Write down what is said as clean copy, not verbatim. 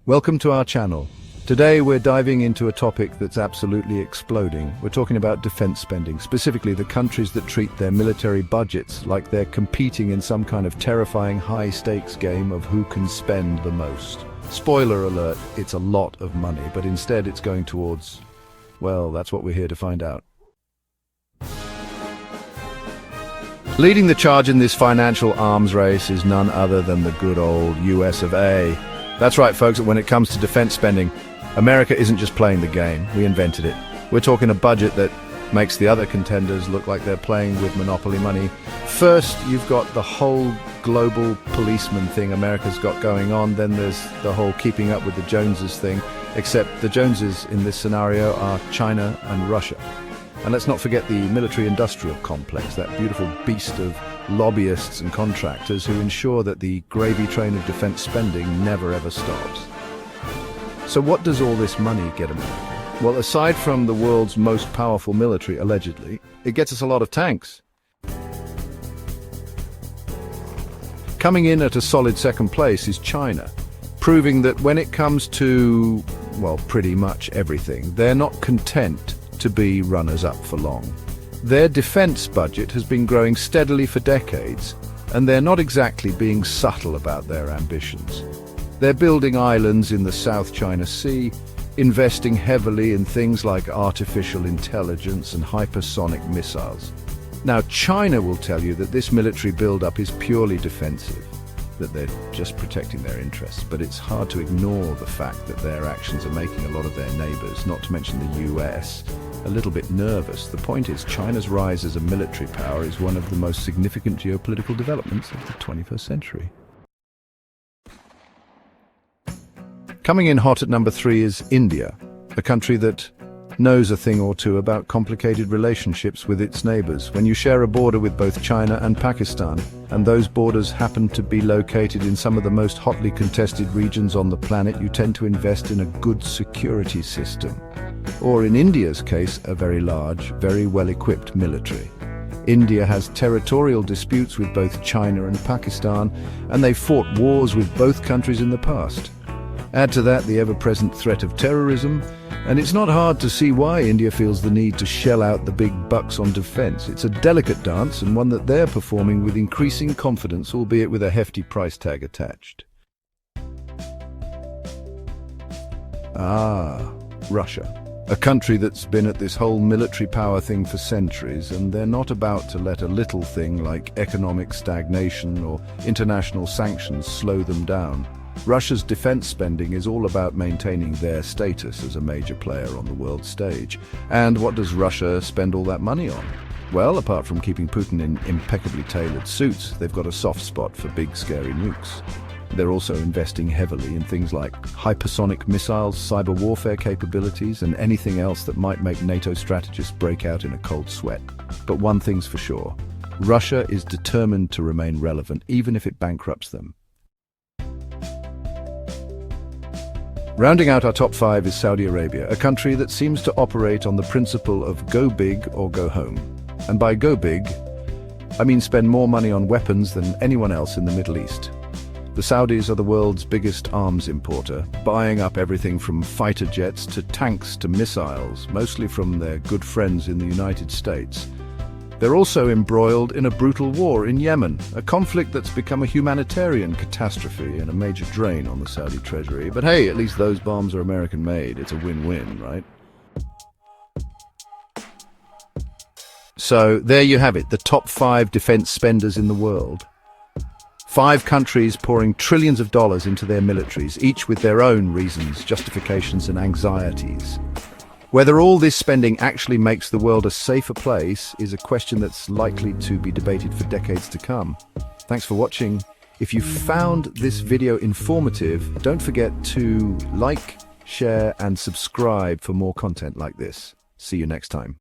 Welcome to our channel. Today we're diving into a topic that's absolutely exploding. We're talking about defense spending, specifically the countries that treat their military budgets like they're competing in some kind of terrifying high-stakes game of who can spend the most. Spoiler alert, it's a lot of money, but instead it's going towards, well, that's what we're here to find out. Leading the charge in this financial arms race is none other than the good old US of A. That's right, folks, when it comes to defense spending, America isn't just playing the game, we invented it. We're talking a budget that makes the other contenders look like they're playing with monopoly money. First, you've got the whole global policeman thing America's got going on, then there's the whole keeping up with the Joneses thing, except the Joneses in this scenario are China and Russia. And let's not forget the military-industrial complex, that beautiful beast of lobbyists and contractors who ensure that the gravy train of defense spending never ever stops. So what does all this money get America? Well, aside from the world's most powerful military, allegedly, it gets us a lot of tanks. Coming in at a solid second place is China, proving that when it comes to, well, pretty much everything, they're not content to be runners-up for long. Their defense budget has been growing steadily for decades, and they're not exactly being subtle about their ambitions. They're building islands in the South China Sea, investing heavily in things like artificial intelligence and hypersonic missiles. Now, China will tell you that this military build-up is purely defensive, that they're just protecting their interests, but it's hard to ignore the fact that their actions are making a lot of their neighbors, not to mention the US, a little bit nervous. The point is, China's rise as a military power is one of the most significant geopolitical developments of the 21st century. Coming in hot at number 3 is India, a country that knows a thing or two about complicated relationships with its neighbors. When you share a border with both China and Pakistan, and those borders happen to be located in some of the most hotly contested regions on the planet, you tend to invest in a good security system. Or in India's case, a very large, very well-equipped military. India has territorial disputes with both China and Pakistan, and they've fought wars with both countries in the past. Add to that the ever-present threat of terrorism, and it's not hard to see why India feels the need to shell out the big bucks on defense. It's a delicate dance, and one that they're performing with increasing confidence, albeit with a hefty price tag attached. Russia. A country that's been at this whole military power thing for centuries, and they're not about to let a little thing like economic stagnation or international sanctions slow them down. Russia's defense spending is all about maintaining their status as a major player on the world stage. And what does Russia spend all that money on? Well, apart from keeping Putin in impeccably tailored suits, they've got a soft spot for big, scary nukes. They're also investing heavily in things like hypersonic missiles, cyber warfare capabilities, and anything else that might make NATO strategists break out in a cold sweat. But one thing's for sure, Russia is determined to remain relevant, even if it bankrupts them. Rounding out our top 5 is Saudi Arabia, a country that seems to operate on the principle of go big or go home. And by go big, I mean spend more money on weapons than anyone else in the Middle East. The Saudis are the world's biggest arms importer, buying up everything from fighter jets to tanks to missiles, mostly from their good friends in the United States. They're also embroiled in a brutal war in Yemen, a conflict that's become a humanitarian catastrophe and a major drain on the Saudi treasury. But hey, at least those bombs are American-made. It's a win-win, right? So there you have it, the top 5 defense spenders in the world. 5 countries pouring trillions of dollars into their militaries, each with their own reasons, justifications, and anxieties. Whether all this spending actually makes the world a safer place is a question that's likely to be debated for decades to come. Thanks for watching. If you found this video informative, don't forget to like, share, and subscribe for more content like this. See you next time.